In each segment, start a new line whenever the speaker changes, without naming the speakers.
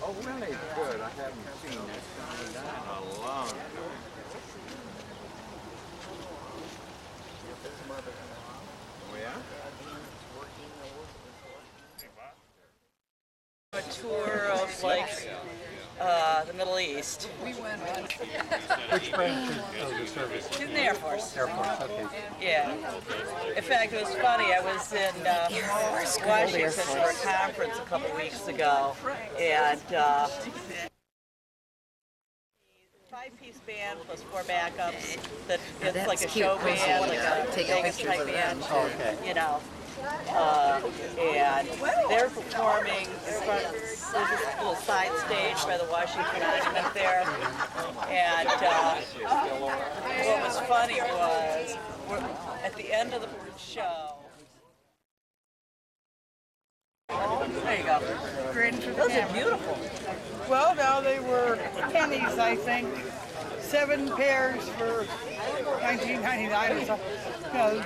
Oh, really? Good. I haven't seen this in a long time. Oh, yeah?
A tour of like the Middle East.
Which branch of the service?
In the Air Force.
Air Force, okay.
Yeah. In fact, it was funny. I was in Washington for a conference a couple weeks ago, and five-piece band plus 4 backups. It's like a show band, like a Vegas type band.
Oh, okay.
You know. And they're performing in front. There's this little side stage by the Washington Monument there. And what was funny was at the end of the show. There you go. Those are beautiful.
Well, now they were pennies, I think. 7 pairs for $19.99 or something. You know,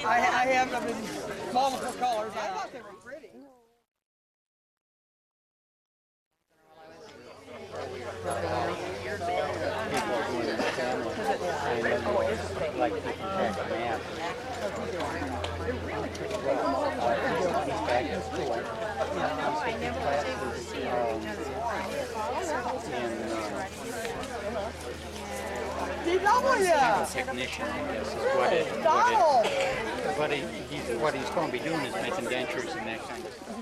I have them in multiple colors. I thought they were pretty.
Like keeping track of maps. Technician, I guess, is what he's going to be doing is making dentures and that kind of stuff.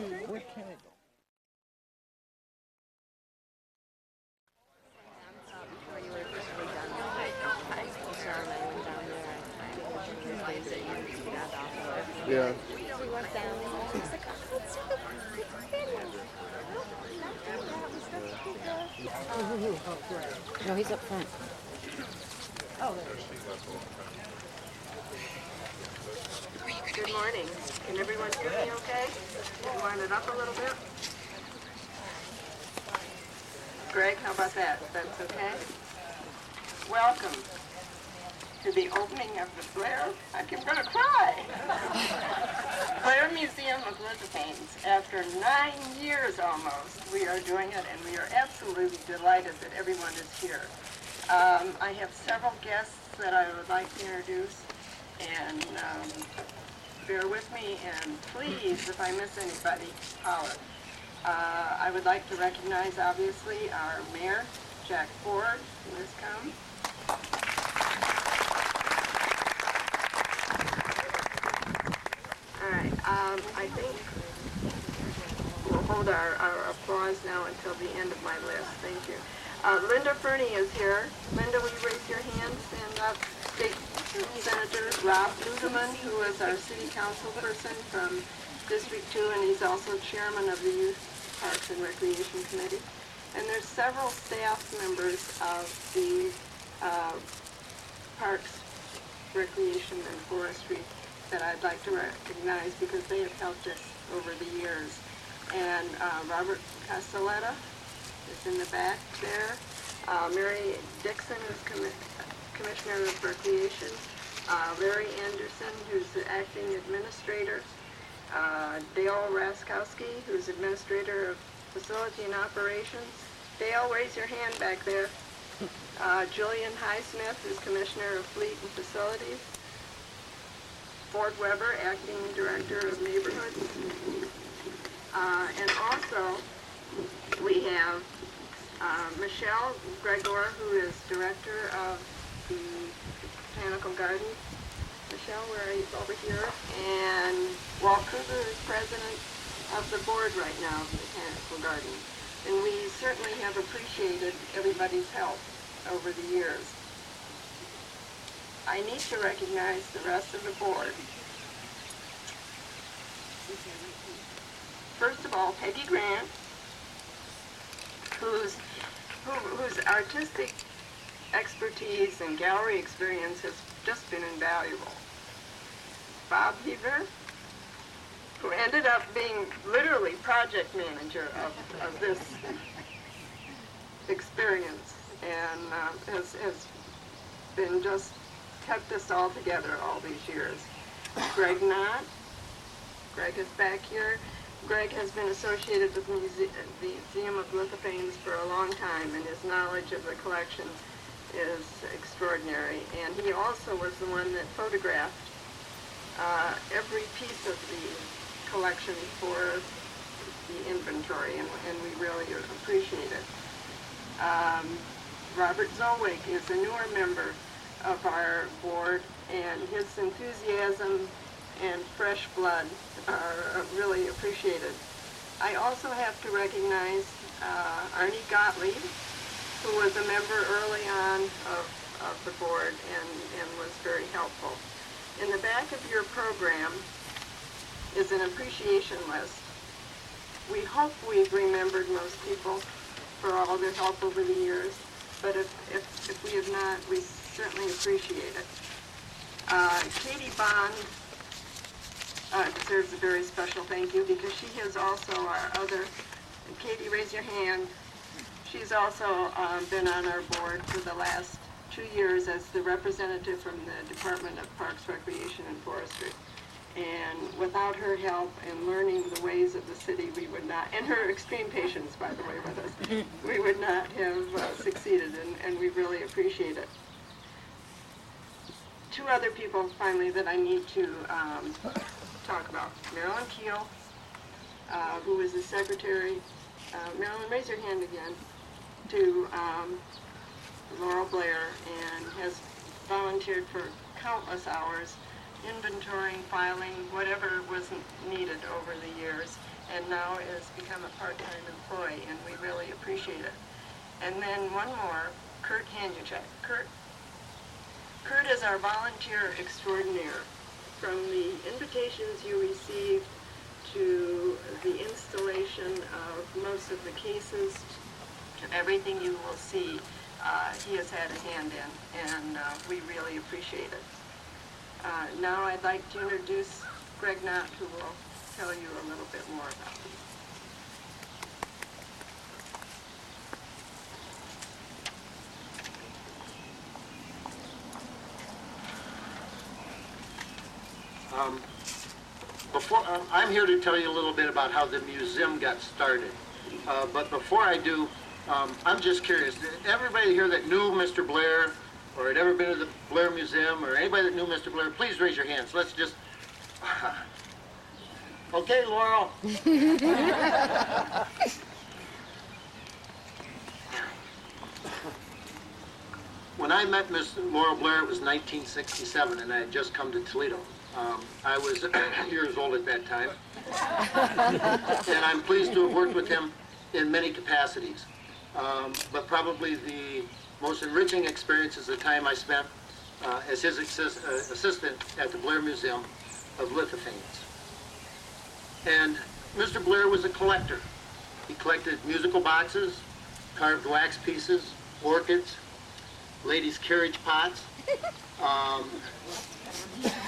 Yeah.
No, he's up front.
Good morning. Can everyone hear me okay? Line it up a little bit. Greg, how about that? That's okay? Welcome to the opening of the Blair, I'm going to cry, Blair Museum of Elizabethans. After 9 years almost, we are doing it, and we are absolutely delighted that everyone is here. I have several guests that I would like to introduce, and bear with me, and please, if I miss anybody, holler. I would like to recognize, obviously, our mayor, Jack Ford, who has come. All right, I think we'll hold our applause now until the end of my list. Thank you. Linda Fernie is here. Linda, will you raise your hand? Stand up. State Senator Rob Ludeman, who is our city council person from District 2, and he's also chairman of the Youth Parks and Recreation Committee. And there's several staff members of the Parks, Recreation, and Forestry that I'd like to recognize because they have helped us over the years. And Robert Castelletta is in the back there. Mary Dixon is Commissioner of Recreation. Larry Anderson, who's the acting administrator. Dale Raskowski, who's administrator of facility and operations. Dale, raise your hand back there. Julian Highsmith, who's Commissioner of Fleet and Facilities. Ford Weber, acting director of neighborhoods. And also, we have Michelle Gregor, who is director of the Botanical Garden. Michelle, where are you? Over here. And Walt Kruger is president of the board right now of the Botanical Garden. And we certainly have appreciated everybody's help over the years. I need to recognize the rest of the board. First of all, Peggy Grant, whose artistic expertise and gallery experience has just been invaluable. Bob Heaver, who ended up being literally project manager of this experience and has been just kept us all together all these years. Greg Knott. Greg is back here. Greg has been associated with the Museum of Lithophanes for a long time, and his knowledge of the collection is extraordinary. And he also was the one that photographed every piece of the collection for the inventory, and we really appreciate it. Robert Zolwig is a newer member of our board, and his enthusiasm and fresh blood are really appreciated. I also have to recognize Arnie Gottlieb, who was a member early on of the board and was very helpful. In the back of your program is an appreciation list. We hope we've remembered most people for all their help over the years, but if we have not, we certainly appreciate it. Katie Bond deserves a very special thank you because she is also our other, Katie, raise your hand. She's also been on our board for the last 2 years as the representative from the Department of Parks, Recreation, and Forestry. And without her help and learning the ways of the city, we would not, and her extreme patience, by the way, with us, we would not have succeeded, and we really appreciate it. 2 other people, finally, that I need to talk about. Marilyn Keel, who is the secretary. Marilyn, raise your hand again. To Laurel Blair, and has volunteered for countless hours, inventorying, filing, whatever wasn't needed over the years, and now has become a part-time employee, and we really appreciate it. And then one more, Kurt Hanuchek. Kurt is our volunteer extraordinaire. From the invitations you received to the installation of most of the cases, to everything you will see, he has had a hand in, and we really appreciate it. Now I'd like to introduce Greg Knott, who will tell you a little bit more about it.
I'm here to tell you a little bit about how the museum got started. But before I do, I'm just curious. Everybody here that knew Mr. Blair, or had ever been to the Blair Museum, or anybody that knew Mr. Blair, please raise your hands. Let's just... Okay, Laurel. When I met Miss Laurel Blair, it was 1967, and I had just come to Toledo. I was 8 years old at that time, and I'm pleased to have worked with him in many capacities. But probably the most enriching experience is the time I spent as his assistant at the Blair Museum of Lithophanes. And Mr. Blair was a collector. He collected musical boxes, carved wax pieces, orchids, ladies' carriage pots.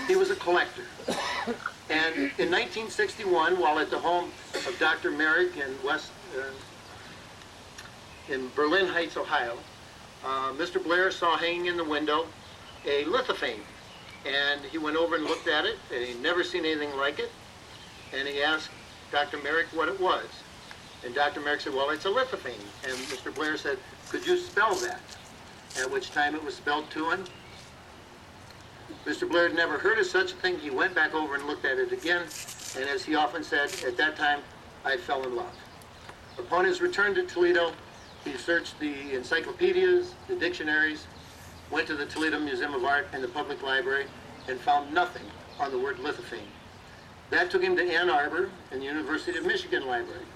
He was a collector. And in 1961, while at the home of Dr. Merrick in Berlin Heights, Ohio, Mr. Blair saw hanging in the window a lithophane. And he went over and looked at it, and he'd never seen anything like it. And he asked Dr. Merrick what it was. And Dr. Merrick said, well, it's a lithophane. And Mr. Blair said, could you spell that? At which time it was spelled to him. Mr. Blair had never heard of such a thing. He went back over and looked at it again, and as he often said, at that time, I fell in love. Upon his return to Toledo, he searched the encyclopedias, the dictionaries, went to the Toledo Museum of Art and the Public Library, and found nothing on the word lithophane. That took him to Ann Arbor and the University of Michigan Library,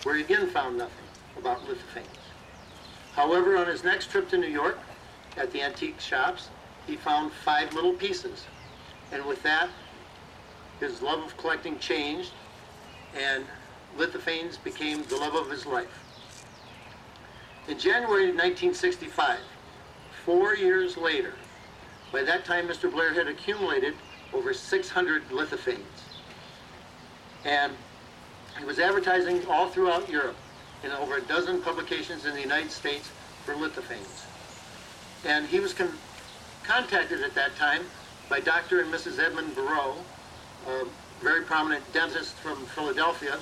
where he again found nothing about lithophanes. However, on his next trip to New York, at the antique shops, he found 5 little pieces. And with that, his love of collecting changed, and lithophanes became the love of his life. In January 1965, 4 years later, by that time Mr. Blair had accumulated over 600 lithophanes. And he was advertising all throughout Europe in over a dozen publications in the United States for lithophanes. And he was contacted at that time by Dr. and Mrs. Edmund Barrow, a very prominent dentist from Philadelphia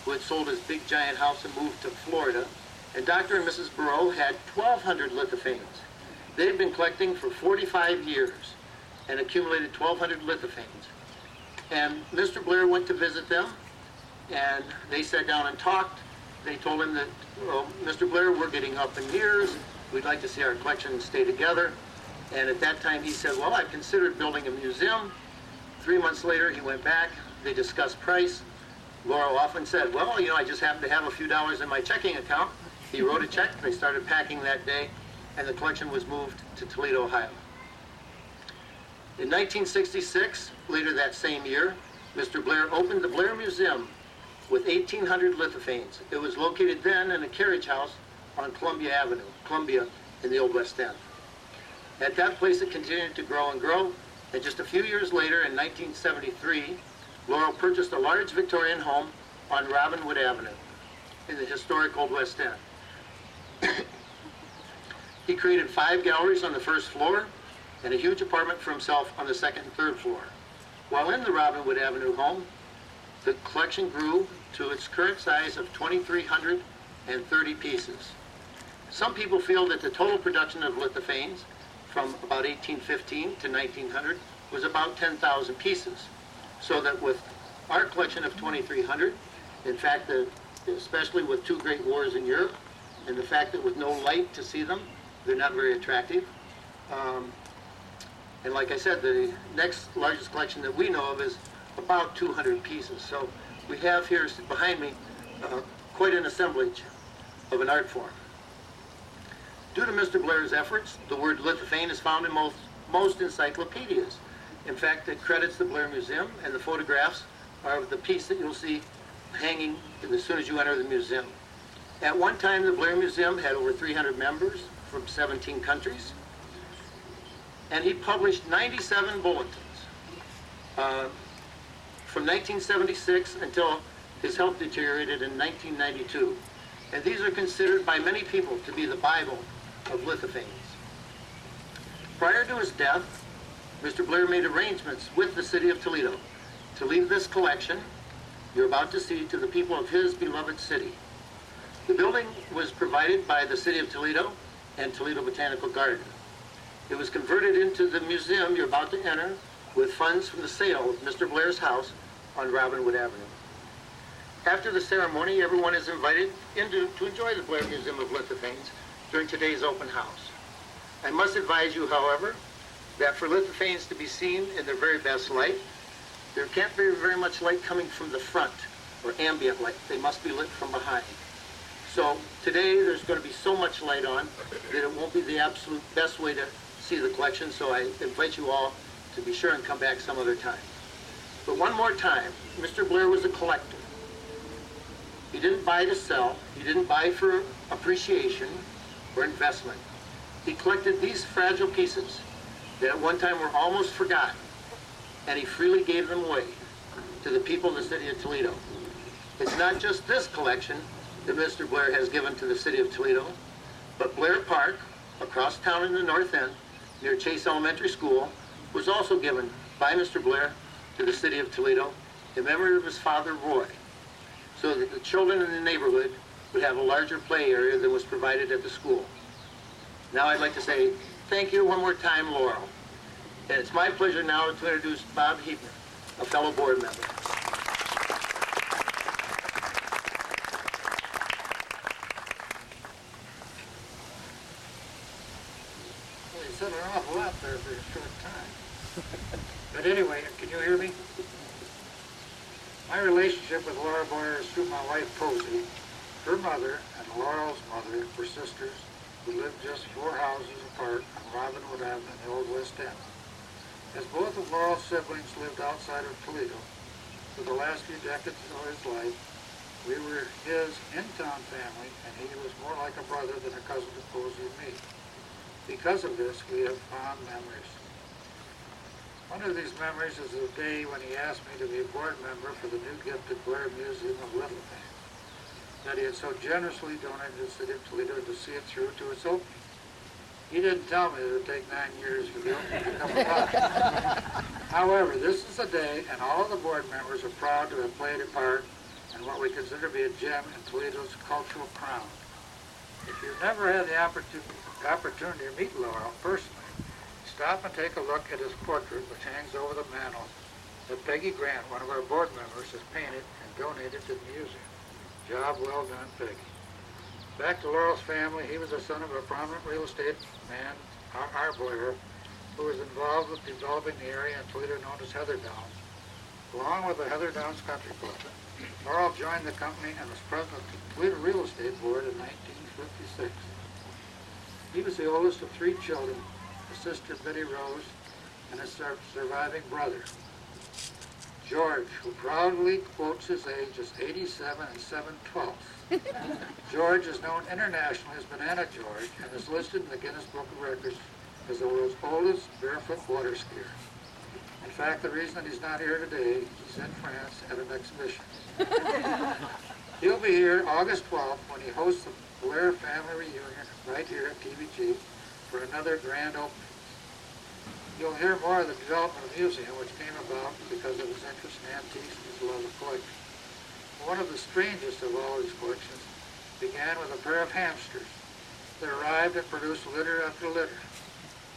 who had sold his big giant house and moved to Florida. And Dr. and Mrs. Burrow had 1,200 lithophanes. They'd been collecting for 45 years and accumulated 1,200 lithophanes. And Mr. Blair went to visit them, and they sat down and talked. They told him that, well, Mr. Blair, we're getting up in years. We'd like to see our collection stay together. And at that time he said, well, I've considered building a museum. 3 months later he went back. They discussed price. Laurel often said, well, you know, I just happen to have a few dollars in my checking account. He wrote a check. They started packing that day, and the collection was moved to Toledo, Ohio. In 1966, later that same year, Mr. Blair opened the Blair Museum with 1,800 lithophanes. It was located then in a carriage house on Columbia Avenue, Columbia in the Old West End. At that place it continued to grow and grow, and just a few years later, in 1973, Laurel purchased a large Victorian home on Robinwood Avenue in the historic Old West End. He created 5 galleries on the first floor and a huge apartment for himself on the second and third floor. While in the Robinwood Avenue home, the collection grew to its current size of 2,330 pieces. Some people feel that the total production of lithophanes from about 1815 to 1900 was about 10,000 pieces. So that with our collection of 2,300, in fact, especially with 2 great wars in Europe, and the fact that with no light to see them, they're not very attractive. And like I said, the next largest collection that we know of is about 200 pieces. So we have here behind me quite an assemblage of an art form. Due to Mr. Blair's efforts, the word lithophane is found in most encyclopedias. In fact, it credits the Blair Museum, and the photographs are of the piece that you'll see hanging as soon as you enter the museum. At one time, the Blair Museum had over 300 members from 17 countries, and he published 97 bulletins from 1976 until his health deteriorated in 1992. And these are considered by many people to be the Bible of lithophanes. Prior to his death, Mr. Blair made arrangements with the city of Toledo to leave this collection you're about to see to the people of his beloved city. The building was provided by the city of Toledo and Toledo Botanical Garden. It was converted into the museum you're about to enter with funds from the sale of Mr. Blair's house on Robinwood Avenue. After the ceremony, everyone is invited to enjoy the Blair Museum of Lithophanes during today's open house. I must advise you, however, that for lithophanes to be seen in their very best light, there can't be very much light coming from the front or ambient light. They must be lit from behind. So today there's going to be so much light on that it won't be the absolute best way to see the collection, so I invite you all to be sure and come back some other time. But one more time, Mr. Blair was a collector. He didn't buy to sell. He didn't buy for appreciation or investment. He collected these fragile pieces that at one time were almost forgotten, and he freely gave them away to the people of the city of Toledo. It's not just this collection that Mr. Blair has given to the city of Toledo, but Blair Park, across town in the north end, near Chase Elementary School, was also given by Mr. Blair to the city of Toledo in memory of his father, Roy, so that the children in the neighborhood would have a larger play area than was provided at the school. Now I'd like to say thank you one more time, Laurel. And it's my pleasure now to introduce Bob Hebner, a fellow board member.
Well, you said an awful lot there for a short time. But anyway, can you hear me? My relationship with Laura Boyer is through my wife, Posey. Her mother and Laurel's mother were sisters who lived just 4 houses apart on Robinwood Avenue in the Old West End. As both of Laurel's siblings lived outside of Toledo for the last few decades of his life, we were his in-town family, and he was more like a brother than a cousin to Posey and me. Because of this, we have fond memories. One of these memories is the day when he asked me to be a board member for the new gifted Blair Museum of Lithophane that he had so generously donated to the city of Toledo to see it through to its opening. He didn't tell me it would take 9 years for the opening to come about. However, this is a day, and all of the board members are proud to have played a part in what we consider to be a gem in Toledo's cultural crown. If you've never had the opportunity to meet Laurel personally, stop and take a look at his portrait, which hangs over the mantel that Peggy Grant, one of our board members, has painted and donated to the museum. Job well done, Peggy. Back to Laurel's family, he was the son of a prominent real estate man, our Blair, who was involved with developing the area in Toledo known as Heather Downs, along with the Heather Downs Country Club. Laurel joined the company and was president of the Toledo Real Estate Board in 1956. He was the oldest of 3 children, a sister, Betty Rose, and a surviving brother, George, who proudly quotes his age as 87 and 7/12. George is known internationally as Banana George and is listed in the Guinness Book of Records as the world's oldest barefoot water skier. In fact, the reason that he's not here today, he's in France at an exhibition. He'll be here August 12th when he hosts the Blair family reunion right here at TBG for another grand opening. You'll hear more of the development of the museum, which came about because of his interest in antiques and his love of collecting. One of the strangest of all these collections began with a pair of hamsters that arrived and produced litter after litter.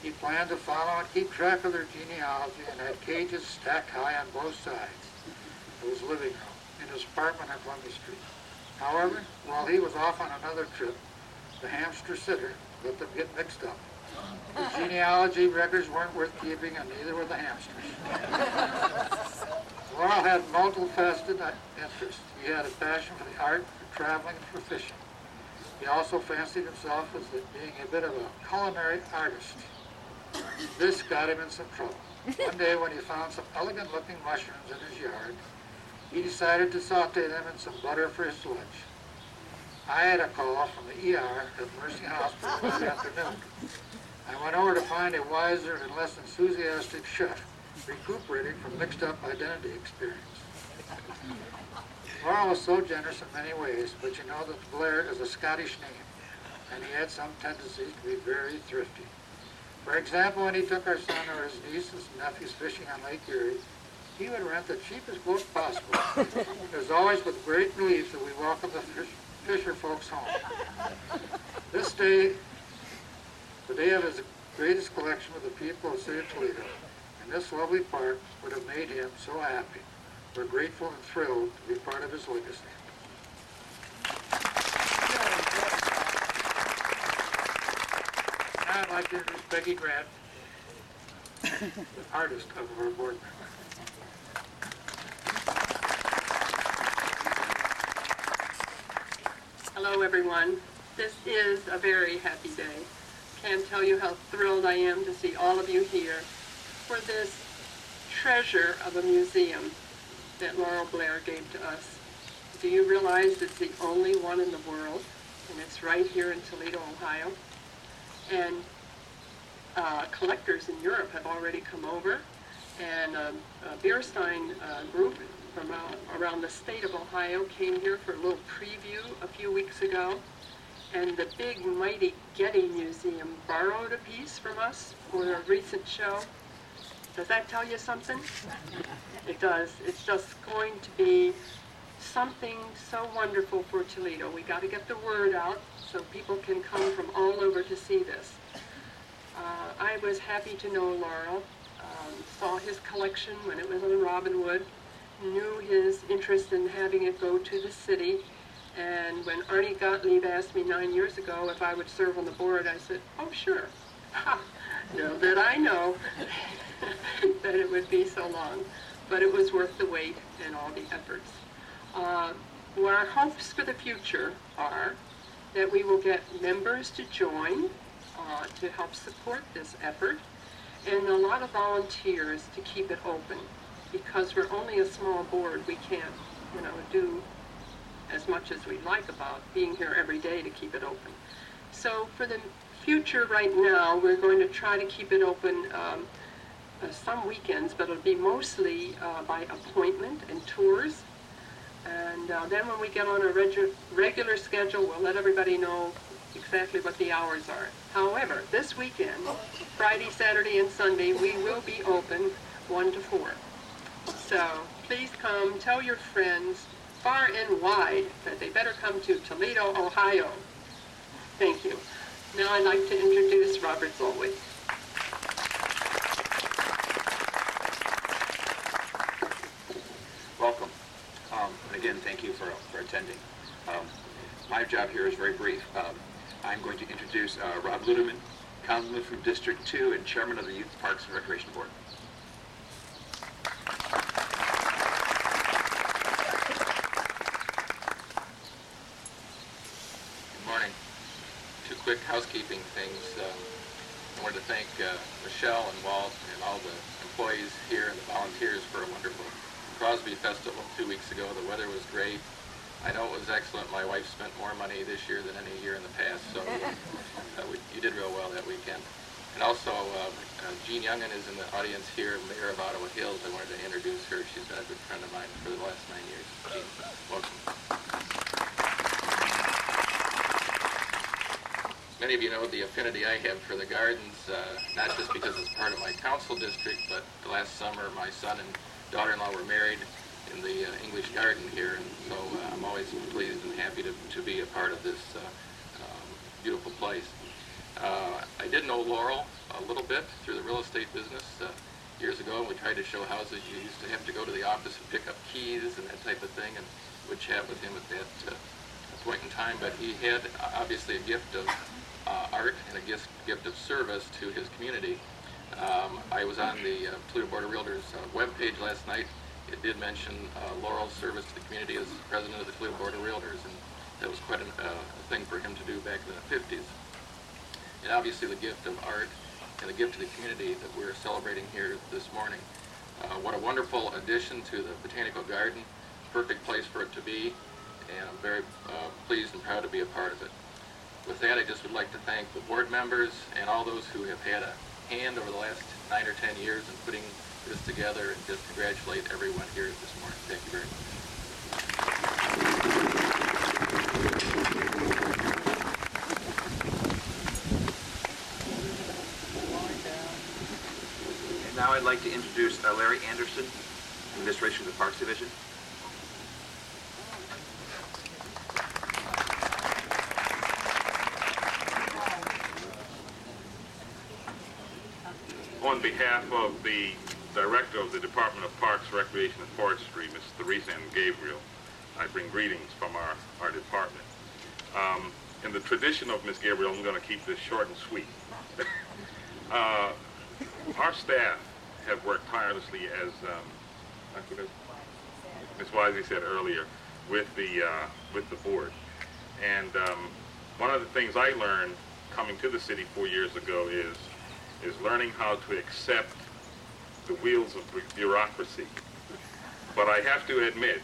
He planned to follow and keep track of their genealogy and had cages stacked high on both sides of his living room in his apartment on Columbia Street. However, while he was off on another trip, the hamster sitter let them get mixed up. The genealogy records weren't worth keeping, and neither were the hamsters. Laurel had multifaceted interests. He had a passion for the art, for traveling, and for fishing. He also fancied himself as being a bit of a culinary artist. This got him in some trouble. One day when he found some elegant-looking mushrooms in his yard, he decided to saute them in some butter for his lunch. I had a call from the ER at Mercy Hospital that afternoon. I went over to find a wiser and less enthusiastic chef, recuperating from mixed-up identity experience. Laurel was so generous in many ways, but you know that Blair is a Scottish name, and he had some tendencies to be very thrifty. For example, when he took our son or his nieces and nephews fishing on Lake Erie, he would rent the cheapest boat possible. It was always with great relief that we welcomed the fisher folks home. This day, the day of his greatest collection with the people of the city of Toledo, and this lovely park would have made him so happy. We're grateful and thrilled to be part of his legacy. Now I'd like to introduce Peggy Grant, the artist of our board member.
Hello, everyone. This is a very happy day. Can't tell you how thrilled I am to see all of you here for this treasure of a museum that Laurel Blair gave to us. Do you realize it's the only one in the world, and it's right here in Toledo, Ohio? And collectors in Europe have already come over, and a Bierstein group from around the state of Ohio came here for a little preview a few weeks ago, and the big mighty Getty Museum borrowed a piece from us for a recent show. Does that tell you something? It does. It's just going to be something so wonderful for Toledo. We got to get the word out so people can come from all over to see this. I was happy to know Laurel, saw his collection when it was in Robinwood, knew his interest in having it go to the city, and when Arnie Gottlieb asked me 9 years ago if I would serve on the board, I said, oh sure. Little did I know that it would be so long, but it was worth the wait and all the efforts. Our hopes for the future are that we will get members to join to help support this effort, and a lot of volunteers to keep it open. Because we're only a small board, we can't, do as much as we'd like about being here every day to keep it open. So for the future right now, we're going to try to keep it open some weekends, but it'll be mostly by appointment and tours. And then when we get on a regular schedule, we'll let everybody know exactly what the hours are. However, this weekend, Friday, Saturday, and Sunday, we will be open 1 to 4. So please come, tell your friends far and wide that they better come to Toledo, Ohio. Thank you. Now I'd like to introduce Robert Zolwig.
Welcome. And again, thank you for attending. My job here is very brief. I'm going to introduce Rob Ludeman, Councilman from District 2 and Chairman of the Youth Parks and Recreation Board. Good morning. Two quick housekeeping things. I wanted to thank Michelle and Walt and all the employees here and the volunteers for a wonderful Crosby Festival 2 weeks ago. The weather was great. I know it was excellent. My wife spent more money this year than any year in the past, so you did real well that weekend. And also, Jean Youngin is in the audience here, Mayor of Ottawa Hills. I wanted to introduce her. She's been a good friend of mine for the last 9 years. Jean, welcome. Many of you know the affinity I have for the gardens, not just because it's part of my council district, but the last summer my son and daughter-in-law were married in the English garden here, and so I'm always pleased and happy to be a part of this beautiful place. I did know Laurel a little bit through the real estate business. Years ago, we tried to show houses. You used to have to go to the office and pick up keys and that type of thing, and would chat with him at that point in time. But he had obviously a gift of art and a gift of service to his community. I was on the Toledo Board of Realtors webpage last night. It did mention Laurel's service to the community as president of the Toledo Board of Realtors, and that was quite a thing for him to do back in the 50s. And obviously the gift of art and the gift to the community that we're celebrating here this morning. What a wonderful addition to the Botanical Garden. Perfect place for it to be, and I'm very pleased and proud to be a part of it. With that, I just would like to thank the board members and all those who have had a hand over the last 9 or 10 years in putting this together, and just congratulate everyone here this morning. Thank you very much.
And now I'd like to introduce Larry Anderson, Administration of the Parks Division.
On behalf of the Director of the Department of Parks, Recreation, and Forestry, Ms. Theresa N. Gabriel, I bring greetings from our department. In the tradition of Ms. Gabriel, I'm going to keep this short and sweet. Our staff have worked tirelessly, as Ms. Wisey said earlier, with the board. And one of the things I learned coming to the city 4 years ago is learning how to accept the wheels of bureaucracy. But I have to admit,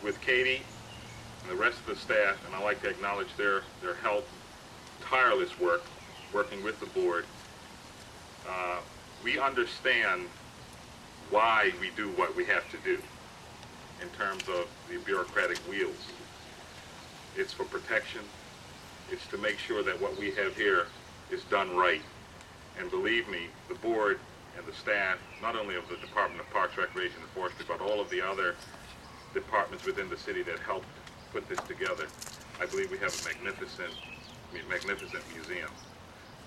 with Katie and the rest of the staff, and I like to acknowledge their help, tireless work, working with the board, we understand why we do what we have to do in terms of the bureaucratic wheels. It's for protection. It's to make sure that what we have here is done right. And believe me, the board and the staff, not only of the Department of Parks, Recreation, and Forestry, but all of the other departments within the city that helped put this together, I believe we have a magnificent museum.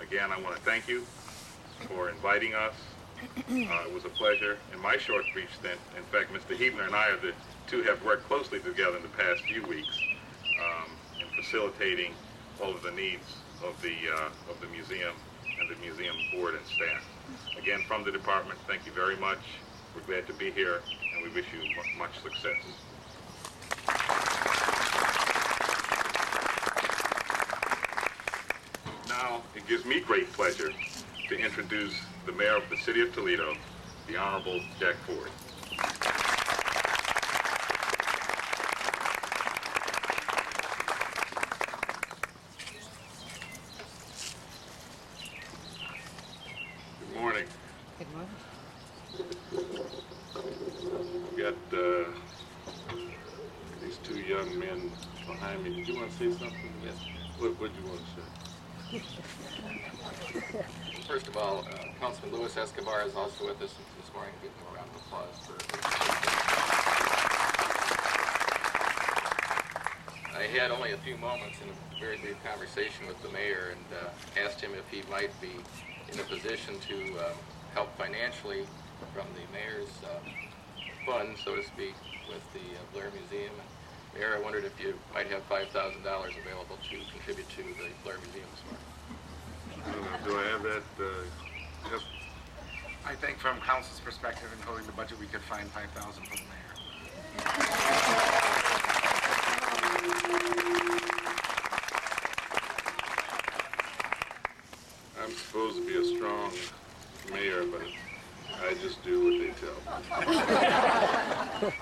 Again, I want to thank you for inviting us. It was a pleasure in my short, brief stint. In fact, Mr. Hebner and I are the two have worked closely together in the past few weeks in facilitating all of the needs of the museum and the museum board and staff. Again, from the department, thank you very much. We're glad to be here, and we wish you much success. Now, it gives me great pleasure to introduce the Mayor of the City of Toledo, the Honorable Jack Ford. Good morning.
Good morning.
We've got men behind me. Did you want to say something? Yes. What did you want to say?
First of all, Councilman Luis Escobar is also with us this morning. Give him a round of applause for. I had only a few moments in a very brief conversation with the mayor and asked him if he might be in a position to help financially from the mayor's fund, so to speak, with the Blair Museum. And Mayor, I wondered if you might have $5,000 available to contribute to the Blair Museum this morning.
Do I have that? Yes.
I think from council's perspective in holding the budget, we could find $5,000 for the mayor.
I'm supposed to be a strong mayor, but I just do what they tell me.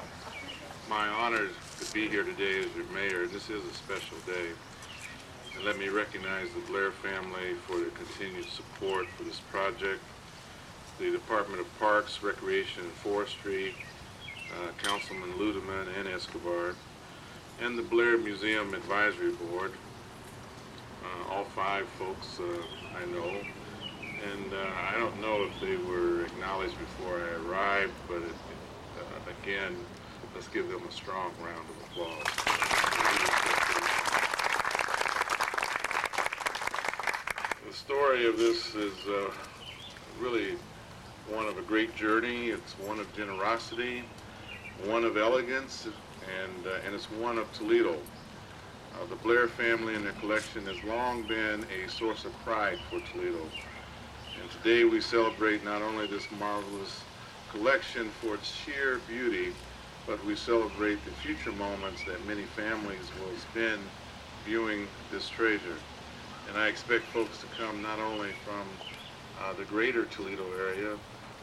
My honor to be here today as your mayor. This is a special day. And let me recognize the Blair family for their continued support for this project, the Department of Parks, Recreation and Forestry, Councilman Ludeman and Escobar, and the Blair Museum Advisory Board, all 5 folks I know. And I don't know if they were acknowledged before I arrived, but again, let's give them a strong round of applause. The story of this is really one of a great journey. It's one of generosity, one of elegance, and it's one of Toledo. The Blair family and their collection has long been a source of pride for Toledo. And today we celebrate not only this marvelous collection for its sheer beauty, but we celebrate the future moments that many families will spend viewing this treasure. And I expect folks to come not only from the greater Toledo area,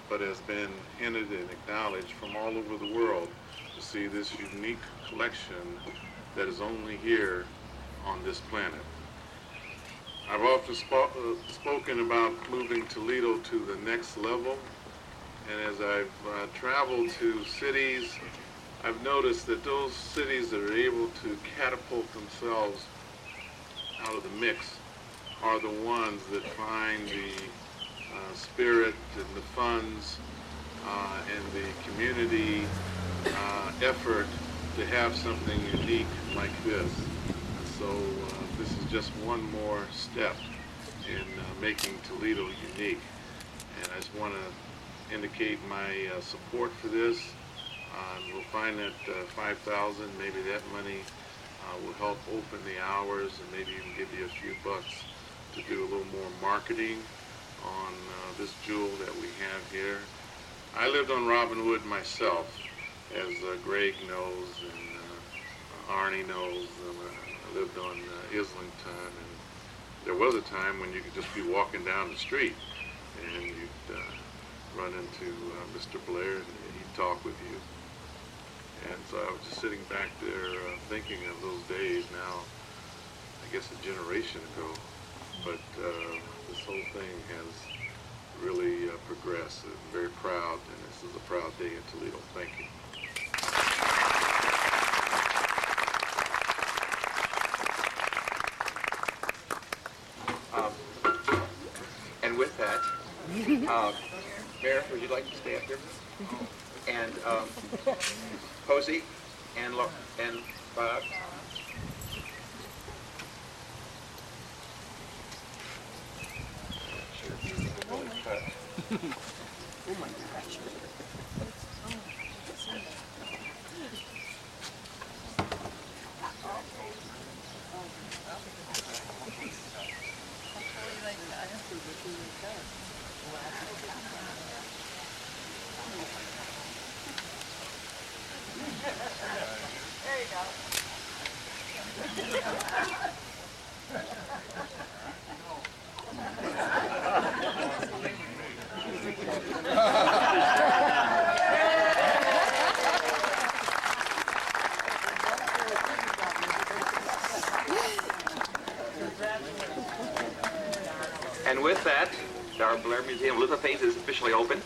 but has been hinted and acknowledged from all over the world to see this unique collection that is only here on this planet. I've often spoken about moving Toledo to the next level, and as I've traveled to cities, I've noticed that those cities that are able to catapult themselves out of the mix are the ones that find the spirit and the funds and the community effort to have something unique like this. So this is just one more step in making Toledo unique. And I just want to indicate my support for this. We'll find that 5,000, maybe that money will help open the hours and maybe even give you a few bucks to do a little more marketing on this jewel that we have here. I lived on Robin Wood myself, as Greg knows and Arnie knows. I lived on Islington, and there was a time when you could just be walking down the street and you'd run into Mr. Blair and he'd talk with you. And so I was just sitting back there thinking of those days now, I guess a generation ago. But this whole thing has really progressed. I'm very proud, and this is a proud day in Toledo. Thank you.
And with that, Mayor, would you like to stay up here? And Posey and Bob.
Oh my gosh. There you go.
And with that, our Blair Museum Lithophase is officially open.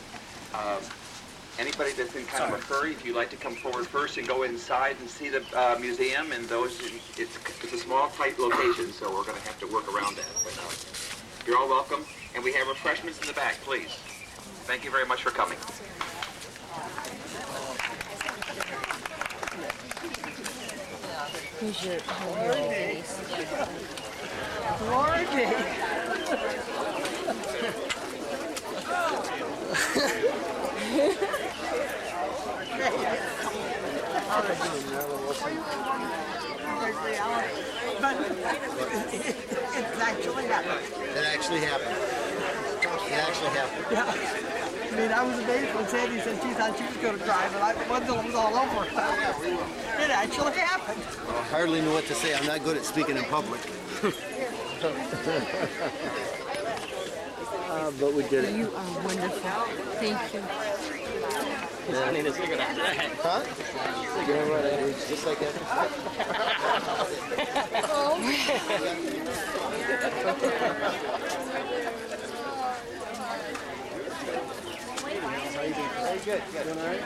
Anybody that's in kind of a hurry, if you'd like to come forward first and go inside and see the museum, and those, it's a small, tight location, so we're going to have to work around that. But you're all welcome, and we have refreshments in the back, please. Thank you very much for coming.
Who's your
But it's actually happened.
It actually happened. It actually happened.
Yeah. I mean, I was amazed when Sandy said she thought she was going to cry, but I until it was all over. It actually happened.
I hardly know what to say. I'm not good at speaking in public. But we did it.
You are wonderful. Thank you.
Yeah. I need a cigarette after that. Huh? Cigarette right after. It's just like that. Very good. Doing all right?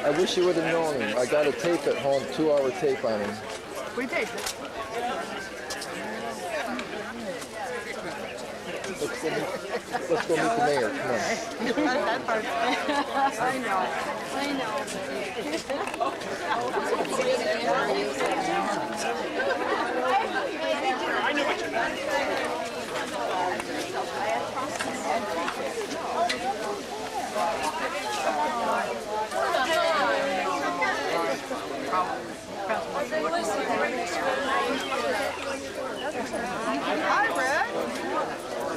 I wish you would have known him. I got a tape at home, 2-hour tape on him.
We taped it.
Let's go meet the mayor. Come on.
That part. I know.
I know what you meant.
Hi, Red.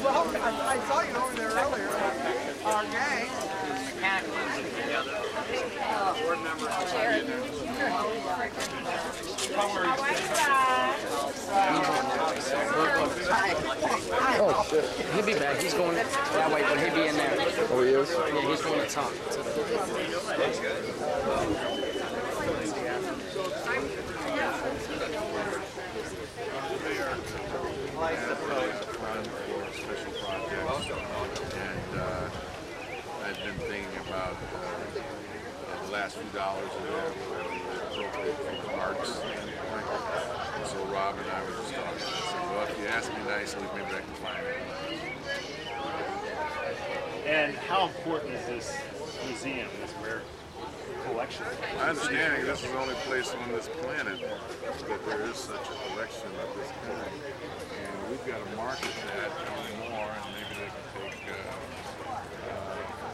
Well, I saw you over there earlier. Our gang.
Board members.
Oh, shit.
He'll be back. He's going that way, but he'll be in there.
Oh, he is?
Yeah, he's going to talk.
Like the post fund for special projects, and I've been thinking about the last few dollars of that appropriate from the parks standpoint. And so Rob and I were just talking. I said, well, if you ask me nicely, maybe I can find it.
And how important is this museum, this rare collection?
My understanding, this is the only place on this planet that there is such a collection of this kind. And we've got to market that more, and maybe they can take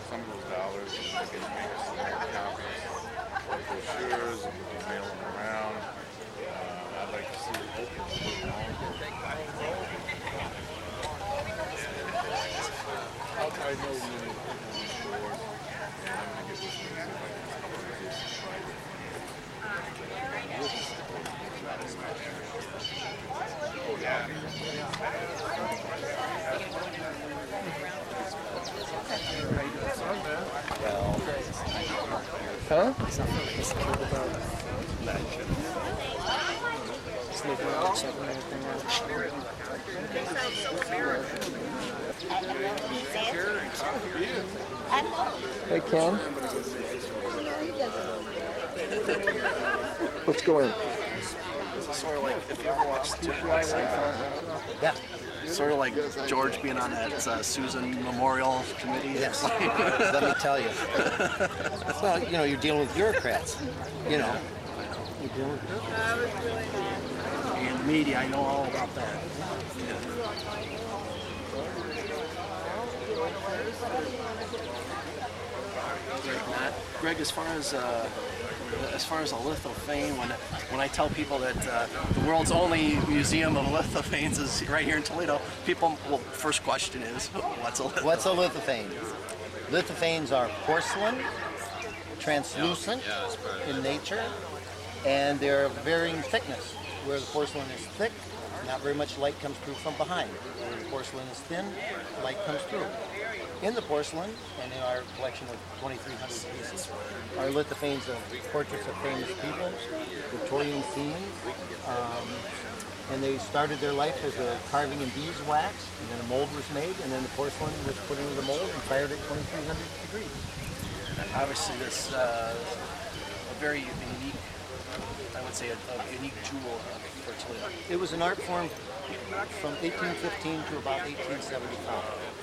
some of those dollars and they can make some more copies of brochures and we can mail them around. I'd like to see it open a little longer. I know many people on this board, and I'm going to get with them and see if I can come up with this Friday. Oh, yeah.
Huh? Hey, Ken. Let's go in.
Sort of like, if you ever watched the
Yeah.
sort of like George being on that Susan Memorial Committee.
Yes. Let me tell you. Well, you know, you're dealing with bureaucrats. You know. You're dealing with
And media, I know all about that. Greg, as far as a lithophane, when I tell people that the world's only museum of lithophanes is right here in Toledo, people, well, first question is, what's a lithophane?
What's a lithophane? Lithophanes are porcelain, translucent in nature, and they're of varying thickness. Where the porcelain is thick, not very much light comes through from behind. Where the porcelain is thin, light comes through. In the porcelain, and in our collection of 2,300 pieces, are lithophanes of portraits of famous people, Victorian scenes, And they started their life as a carving in beeswax, and then a mold was made, and then the porcelain was put into the mold and fired at 2300 degrees.
Obviously, this a very unique, I would say, a unique jewel for Toledo.
It was an art form from 1815 to about 1875,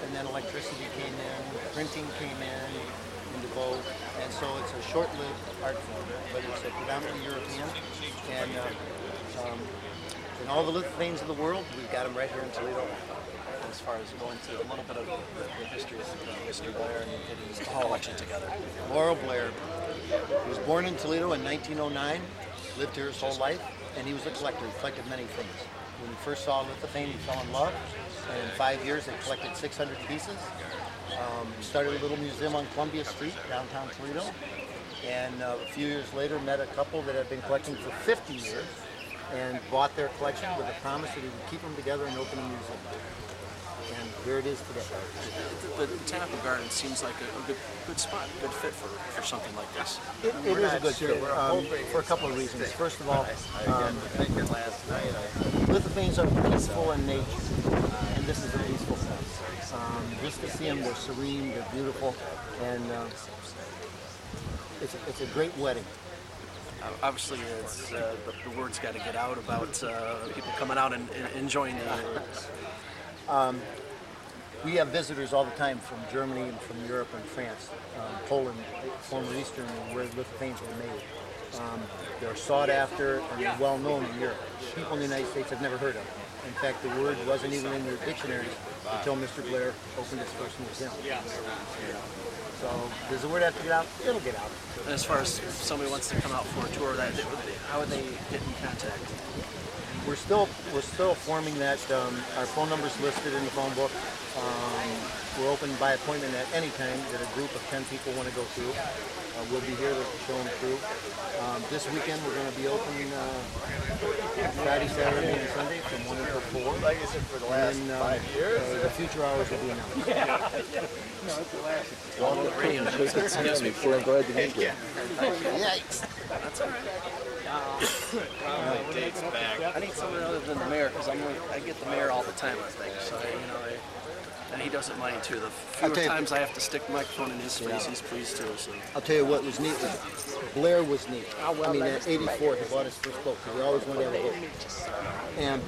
and then electricity came in, printing came into vogue, and so it's a short-lived art form, but it's a predominantly European, and in all the little veins of the world, we've got them right here in Toledo.
As far as going to a little bit of the history of Mr. Blair and getting his collection together.
Laurel Blair, he was born in Toledo in 1909, lived here his whole life, and he was a collector. He collected many things. When he first saw lithophane, he fell in love, and in 5 years they collected 600 pieces. Started a little museum on Columbia Street, downtown Toledo, and a few years later met a couple that had been collecting for 50 years and bought their collection with a promise that he would keep them together and open a museum. And here it is today.
The Botanical Garden seems like a good spot, good fit for something like this.
It is a good fit for a couple of reasons. First of all, lithophanes are peaceful in nature, and this is a peaceful place. Just to see them, they're serene, they're beautiful, and it's a great wedding.
Obviously, it's, the word's got to get out about people coming out and enjoying the.
We have visitors all the time from Germany and from Europe and France, Poland, former Eastern, where lithophanes were made. They're sought after and they're well known in Europe. People in the United States have never heard of them. In fact, the word wasn't even in their dictionaries until Mr. Blair opened his first museum. So does the word have to get out? It'll get out.
And as far as somebody wants to come out for a tour, how would they get in contact?
We're still forming that. Our phone number's listed in the phone book. We're open by appointment at any time that a group of 10 people want to go through. We'll be here to show them through. This weekend we're going to be open Friday, Saturday, and Sunday from 1 until 4. Like I said, for the last 5 years. The future hours will be announced.
Well, I'm glad to meet you.
Yikes.
That's all right. I need someone other than the mayor because I get the mayor all the time, I think. So and he doesn't mind too. The fewer times I have to stick the microphone in his face, he's pleased too. So
I'll tell you what was neat. Blair was neat. I mean, at 84, he bought his first boat because he always wanted to have a boat. And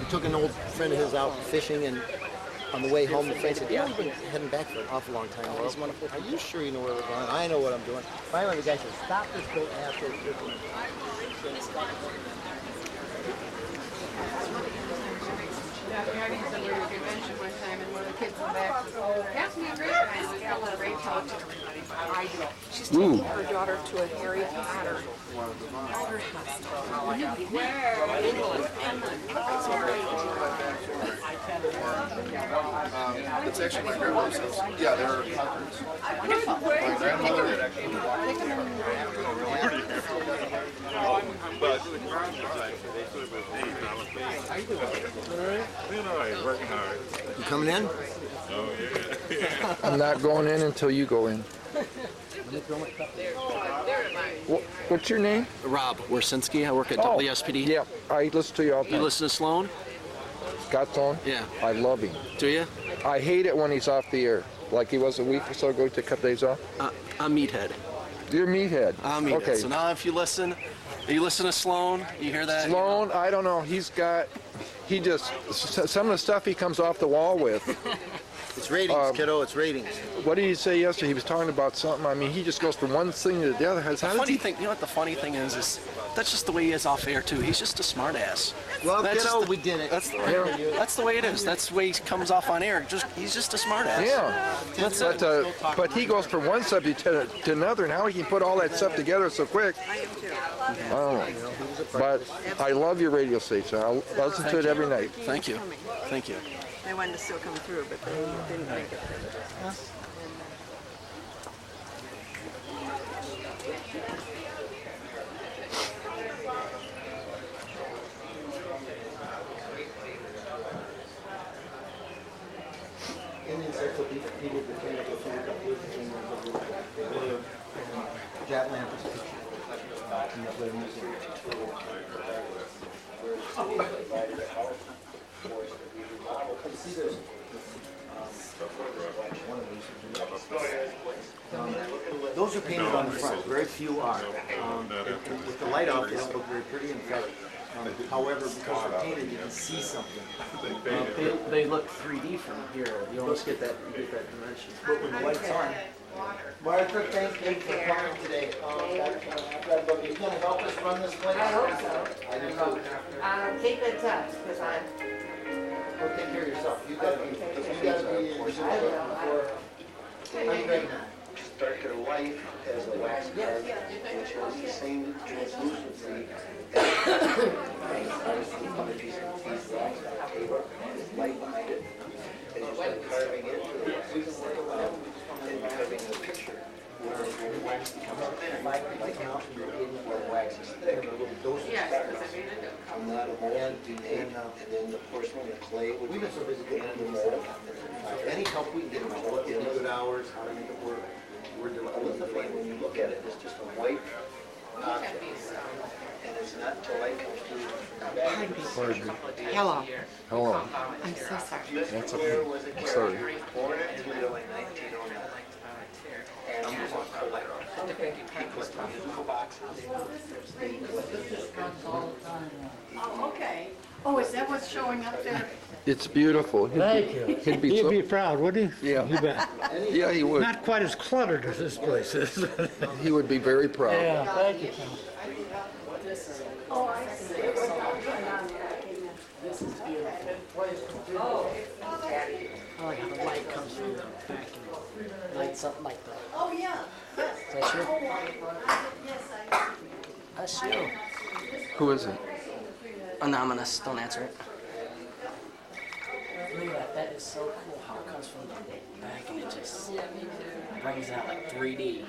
he took an old friend of his out fishing, and on the way home, the friend said, "Yeah, I've been heading back for an awful long time. Well, are you sure you know where we're going?" "I know what I'm doing." Finally, the guy said, "Stop this boat after it's fishing."
Driving somewhere to a convention one time, and one of the kids in the back says, "Oh, pass me a grape." And I was telling a grape talk to everybody. I do. She's taking her daughter to a Harry Potter elder hospital. Where?
It's actually my grandmother's house. Yeah, they're Concords. My grandmother actually.
But working hard.
You coming in?
Oh yeah.
I'm not going in until you go in. What's your name?
Rob Wersinski. I work at WSPD.
Yeah, I listen to you all the time.
You listen to Sloan?
Scott Sloan?
Yeah.
I love him.
Do you?
I hate it when he's off the air. Like he was a week or so ago, he took a couple days off.
I'm Meathead.
You're Meathead.
I'm Meathead.
Okay.
So now if you listen to Sloan, you hear that?
Sloan, I don't know. He just, some of the stuff he comes off the wall with.
It's ratings, kiddo, it's ratings.
What did he say yesterday? He was talking about something. I mean, he just goes from one thing to the other.
You know what the funny thing is that's just the way he is off air too. He's just a smart ass.
Well, kiddo, we did it.
That's the way it is. That's the way he comes off on air. He's just a smart ass.
Yeah. But he goes from one subject to another, and how he can put all that stuff together so quick.
I am too.
I don't know. But I love your radio station. I'll listen to it every night.
Thank you. Thank you.
They wanted to still come through, but they didn't make it.
In the Encyclopedia Britannica, Japland is in the Blair Museum. Those are painted on the front. Very few are. With the light off, they don't look very pretty. In fact, however, because they're painted, you can see something.
They look 3D from here. You almost get that dimension.
But when the light's on. Martha, thank you for coming today. Are you going to help us run this place?
I hope so.
I do too.
Keep in touch, because I'm...
Go take care of yourself. You gotta be before. I'm Greg. Start their life as a wax card, which has the same translucency light behind it. And you start carving it, we can look around and carving a picture where the wax becomes thin. Like mountain in where the wax is thick, a little dosage from that mold and then the porcelain and clay. We've been so busy getting into the mold. Any help we can get, what the good hours, how to make it work. We're doing a lithophane. When you look at it, it's just a white object. And it's not until light comes through.
Hello.
Hello.
I'm so sorry.
That's okay. I'm sorry.
Born in Toledo in 1909. And he was on collector. He put musical boxes.
Oh, okay. Oh, is that what's showing up there?
It's beautiful.
Thank you.
He'd be
He'd be proud, wouldn't he?
Yeah.
You bet.
Yeah, he would.
Not quite as cluttered as this place is.
He would be very proud.
Yeah, thank you.
Oh, I see.
This is beautiful. Oh, I like how the light comes from the back and lights up like that.
Oh, yeah.
Is that you?
Yes, I...
That's you.
Who is it?
Anonymous. Don't answer it. Look at that. That is so cool how it comes from the back and it just brings it out like 3D.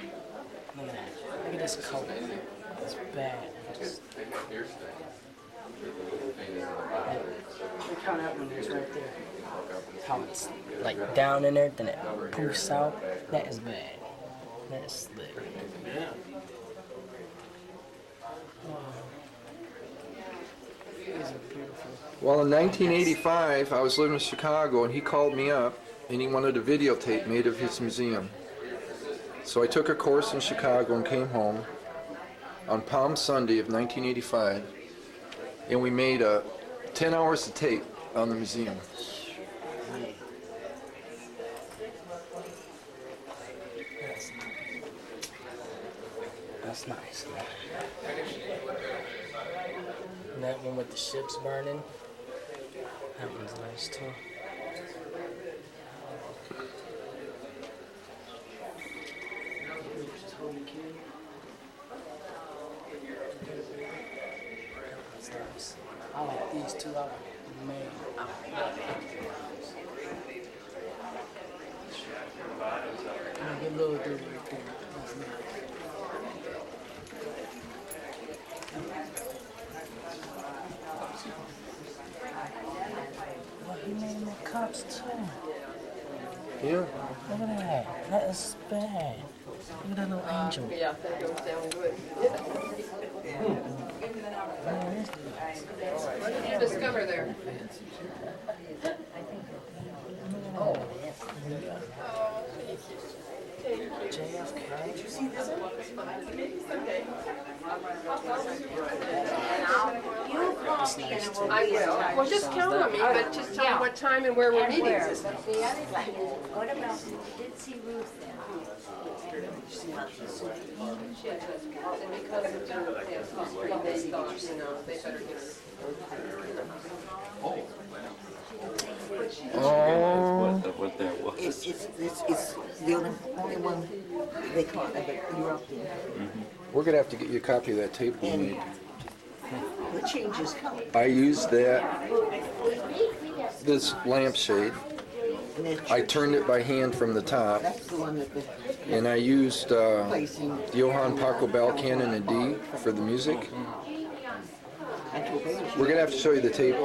Look at that. Look at this color. It's bad. Just... Look how that one is right there. How it's like down in there, then it poofs out. That is bad. That is slick. Yeah. These are beautiful.
Well, in 1985, I was living in Chicago, and he called me up, and he wanted a videotape made of his museum. So I took a course in Chicago and came home on Palm Sunday of 1985, and we made 10 hours of tape on the museum.
That's nice. And that one with the ships burning, that one's nice too. That's nice. I like these two. I like man. I like get a little dude right there. That's nice. Well, he made them with cups too.
Yeah.
Look at that. That is bad. Look at that little angel.
Yeah, that goes down good. What did you discover there?
Oh, JFK. Did you see this one?
You call me and it will
I
be in
will.
touch.
Well, just count on me, but just tell me what time and where we're
And
meeting.
where? But the other thing is, what about, you did see Ruth then?
And because of the they thought, you know, they better get her.
Oh.
What that was.
It's the only one they caught, but you're up there.
We're going to have to get you a copy of that tape we made.
The changes come.
I used this lampshade. I turned it by hand from the top.
That's the one that
And I used Johann Paco Balkan in D for the music. We're going to have to show you the tape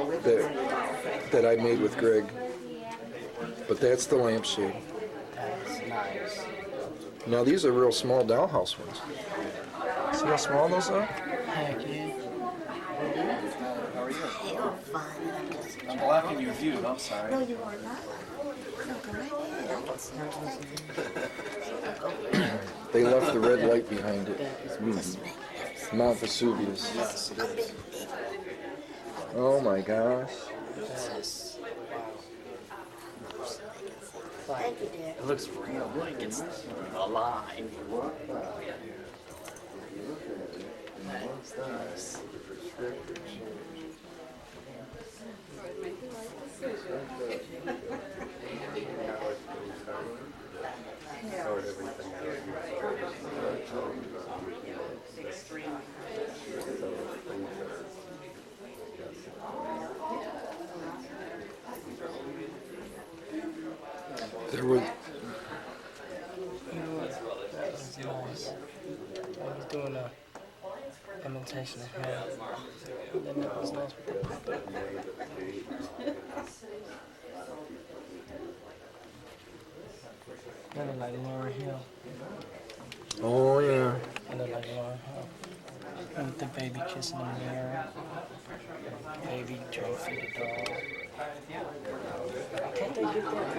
that I made with Greg. But that's the lampshade.
That's nice.
Now these are real small dollhouse ones. See how small those are?
Heck yeah. How are you?
Hell, fine.
I'm blocking your view. I'm sorry.
No, you are not. No, go right ahead.
They left the red light behind it. Mount Vesuvius.
Yes, it is.
Oh my gosh.
Thank you, Dad.
It looks real, like it's alive. Nice.
There were.
That was nice. I was doing a imitation of him. And then that was nice with the puppet. Kind of like Laura Hill.
Oh yeah.
Kind of like Laura Hill. With the baby kissing in the mirror. Baby trying to feed the dog. Can't they get that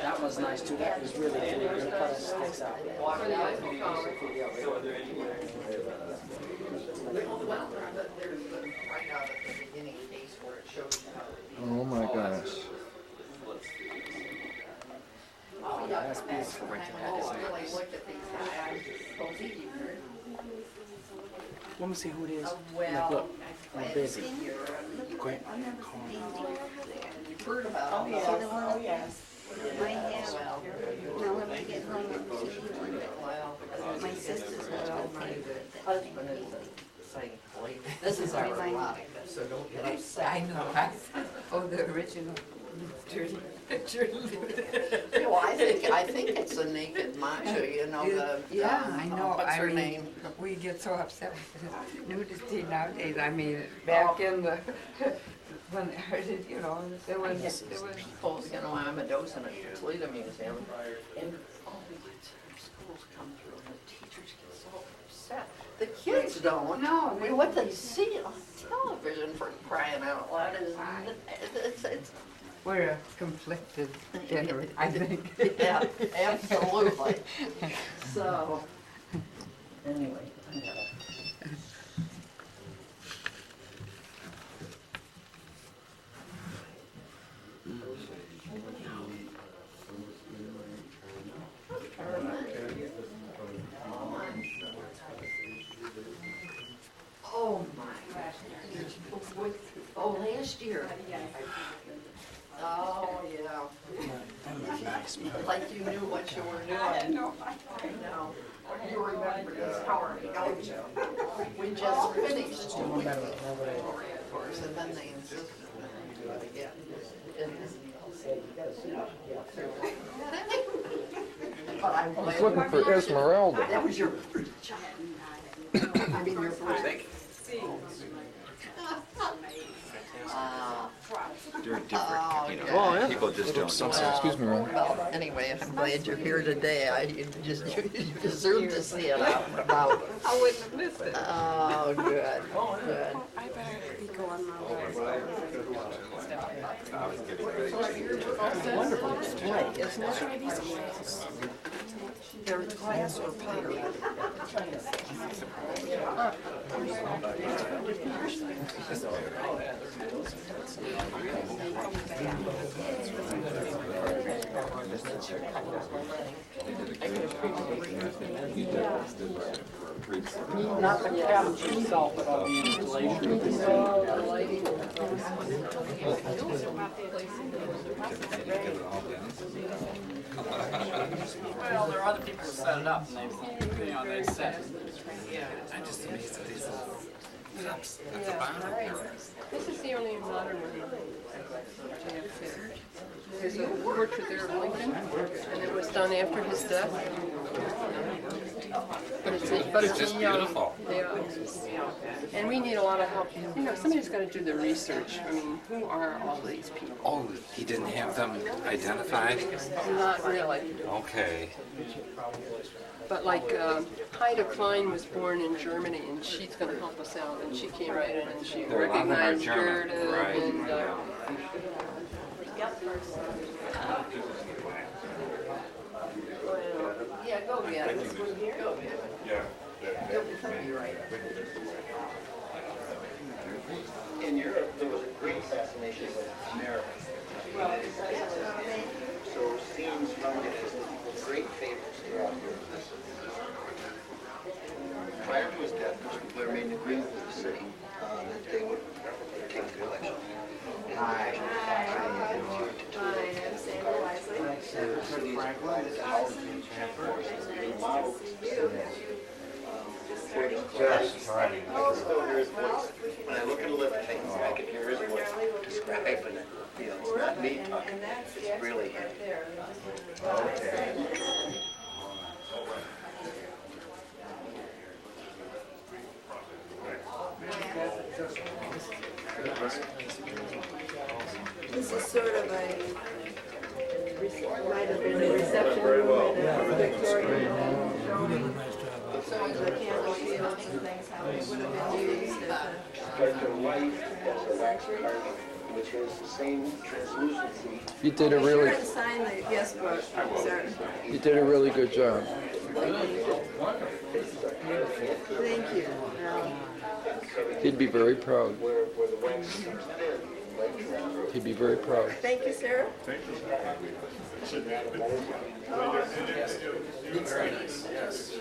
That was nice too. That was really good. The color sticks out.
Oh my gosh.
That's beautiful right there. That is nice. Let me see who it is. Like, look, I'm busy. Quick.
You've heard about all these. Oh, yes. I have. Now when I get home, my sisters will tell my husband is saying, this is ironic, so don't get upset. I know. Oh, the original.
Well, I think it's a naked macho, you know,
Yeah, I know.
what's her
I mean,
name?
we get so upset with nudity nowadays. I mean, back in the, when they heard it, you know, there was
People, you know, I'm a docent at the Toledo Museum, and all the kids from schools come through, and the teachers get so upset. The kids don't.
No,
I mean, what they see on television, for crying out loud, is it's
we're a conflicted generation, I think.
Yeah, absolutely. So, anyway. Oh my gosh. Oh, last year. Oh, yeah. Like you knew what you were doing. I know. You remember this story, don't you? We just finished 2 weeks ago, of course, and then they insisted that we do it again. But I
was looking for Esmeralda.
That was your first job. I mean, your first.
You're different, you know.
Oh, yeah.
People just don't know.
Excuse me, Ron.
Well, anyway, I'm glad you're here today. You deserve to see it out and about.
I wouldn't have missed it.
Oh, good, good.
I better be going my way.
Wonderful display, isn't it? Their glass or pottery.
Not the cabin itself, but on the installation. Well, there are other people who set it up, and they, you know, they set it. I'm just amazed at these cups at the bottom here.
This is the only modern one. There's a portrait there of Lincoln, and it was done after his death.
But it's just beautiful. Yeah. And we need a lot of help. You know, somebody's got to do the research. I mean, who are all these people?
Oh, he didn't have them identified?
Not really.
Okay.
But like Heide Klein was born in Germany, and she's going to help us out. And she came right in and she
Well, a lot of them are
recognized
German,
Goethe
right.
and. Yeah, go get it. Go get it.
In Europe, there was a great assassination with America. So scenes from it as great favorites throughout Europe. Prior to his death, Mr. Blair made an agreement with the city that they would take the collection. Hi.
I'm Sandra Wisely.
When I look at a living thing, I can hear his voice describing it. You know, it's not me talking, it's really him.
This is sort of a, might have been a reception room in a Victorian home. Showing the candle fields and things, how it would have been used as
Start to light as a wax carving, which has the same translucency.
You did a
Be
really,
sure and sign the guest book, sir.
you did a really good job.
Thank you.
He'd be very proud. He'd be very proud.
Thank you, sir.
Very nice, yes.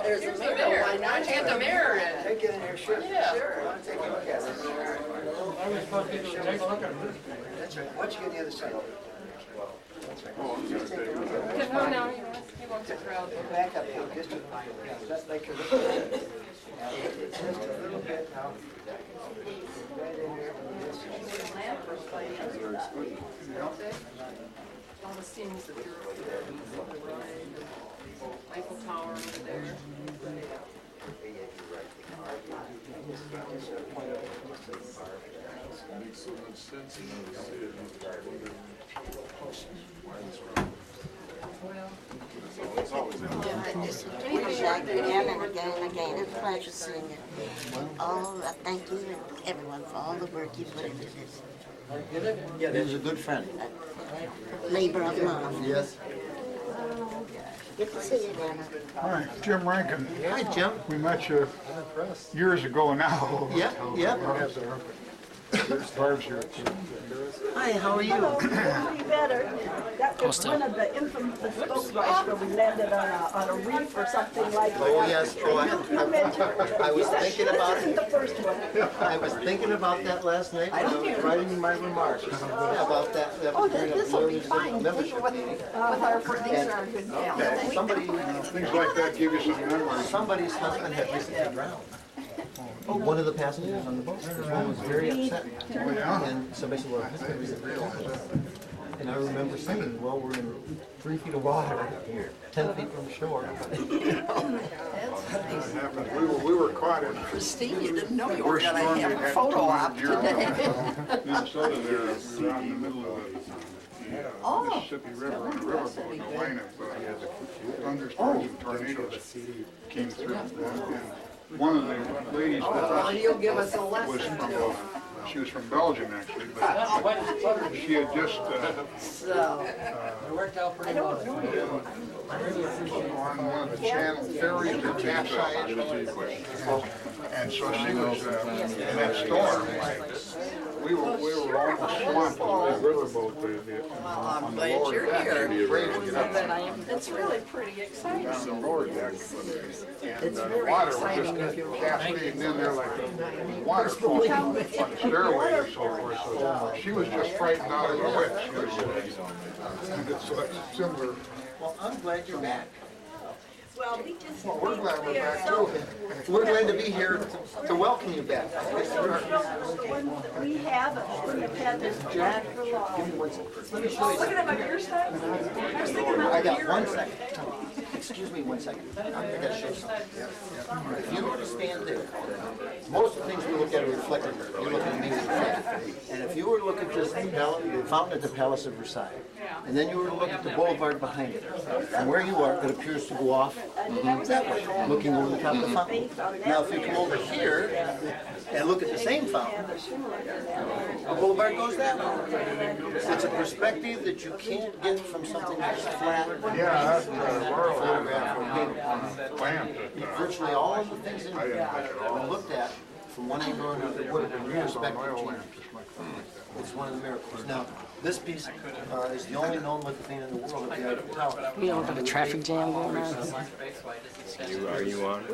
There's a mirror. Why not?
Get the mirror in.
Take it in here, sure.
Yeah.
Sure. Take a look at it. That's right. Why don't you get the other side?
No, no, he wants the crowd.
Back up here, just a just like a little bit. Just a little bit now.
All the scenes that you're Eiffel Tower over there.
Makes so much sense in the city.
Again and again and again. It's a pleasure seeing you. Oh, thank you and everyone for all the work you put into this.
Yeah, he was a good friend.
Labor of love.
Yes.
Good to see you, Dana.
Hi, Jim Rankin.
Hi, Jim.
We met you years ago now.
Yep, yep.
Barb's here.
Hi, how are you?
Be better. That was one of the infamous boat rides where we landed on a reef or something like that.
Oh, yes. Oh, I was thinking about
The
it.
first one.
I was thinking about that last night when I was writing my remarks. Yeah, about that.
Oh, this will be fine.
Membership meeting.
These are good
And somebody,
Things like that give you some memories.
somebody's husband had recently drowned. One of the passengers on the boat. This one was very upset. And somebody said, well, her husband was drowned. And I remember saying, well, we're in 3 feet of water here, 10 feet from shore.
We were caught in
Christine, you didn't know you were
worst
going to
storm
have
we
a
had
photo
in
op
Europe.
today.
Minnesota there, we were out in the middle of the Mississippi River on a riverboat, and a line of thunderstorms and tornadoes came through. And one of the ladies with us
You'll give us a
was
lesson
from,
too.
she was from Belgium actually, but she had just
So,
It worked out pretty well.
on one of the channel ferries that capsized. And so she was in that storm. We were almost swamped with the riverboat on the
glad
lower
you're
deck.
here.
It'd be afraid to get up
it's really pretty exciting.
on the lower deck. And the water was just cascading in there like a waterfall on the stairway or so forth. So she was just frightened out of her wits. It's similar.
Well, I'm glad you're back.
Well,
Well, we're glad we're back too. We're glad to be here to welcome you back.
We haven't had this Jack for long.
Give me 1 second. Let me show you
Look at
something.
my beer side. I was thinking
I
about
got
beer.
1 second. Excuse me 1 second. I gotta show you something. If you were to stand there, most of the things we look at are reflected. You're looking at me with that. And if you were to look at this the fountain at the Palace of Versailles, and then you were to look at the boulevard behind it, and where you are, it appears to go off that way, looking over the top of the fountain. Now, if you come over here and look at the same fountain, the boulevard goes that way. It's a perspective that you can't get from something that's flat.
Yeah, that's
Photograph or paper. Virtually all of the things in here we looked at from one angle or another would have been perspective change. It's one of the miracles. Now, this piece is the only known lithophane in the world at the Eiffel Tower.
We don't have a traffic jam going on.
Are you on?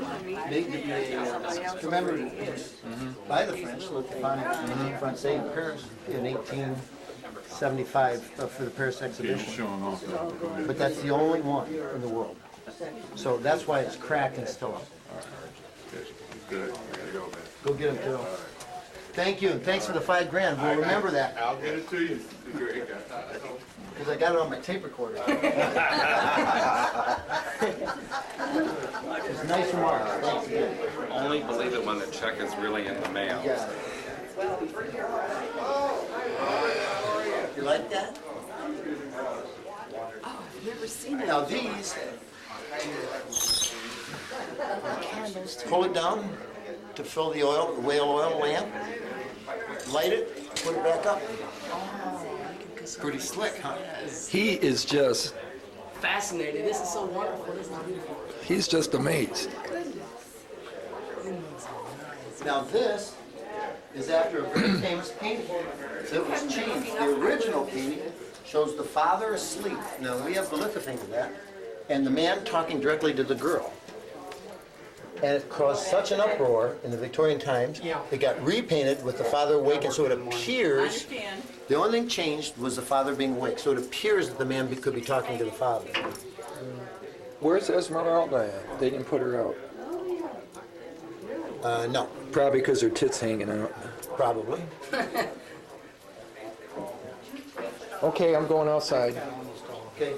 Made to be a commemorative piece by the French, lithophane Francais in Paris in 1875 for the Paris exhibition. But that's the only one in the world. So that's why it's cracked and still up.
Good.
Go get him, Joe. Thank you, and thanks for the $5 grand. We'll remember that.
I'll get it to you.
Because I got it on my tape recorder. It's nice remarks. Thanks again.
Only believe it when the check is really in the mail.
Yeah. You like that?
Oh, I've never seen it.
Now these, pull it down to fill the oil, whale oil lamp, light it, put it back up. Pretty slick, huh?
He is just,
Fascinating. This is so wonderful. This is beautiful.
he's just amazed.
Now this is after a very famous painting that was changed. The original painting shows the father asleep. Now we have the lithophane of that, and the man talking directly to the girl. And it caused such an uproar in the Victorian times, it got repainted with the father awake, and so it appears, the only thing changed was the father being awake, so it appears that the man could be talking to the father.
Where's Esmeralda at? They didn't put her out.
No.
Probably because her tits hanging out.
Probably.
Okay, I'm going outside.
Okay.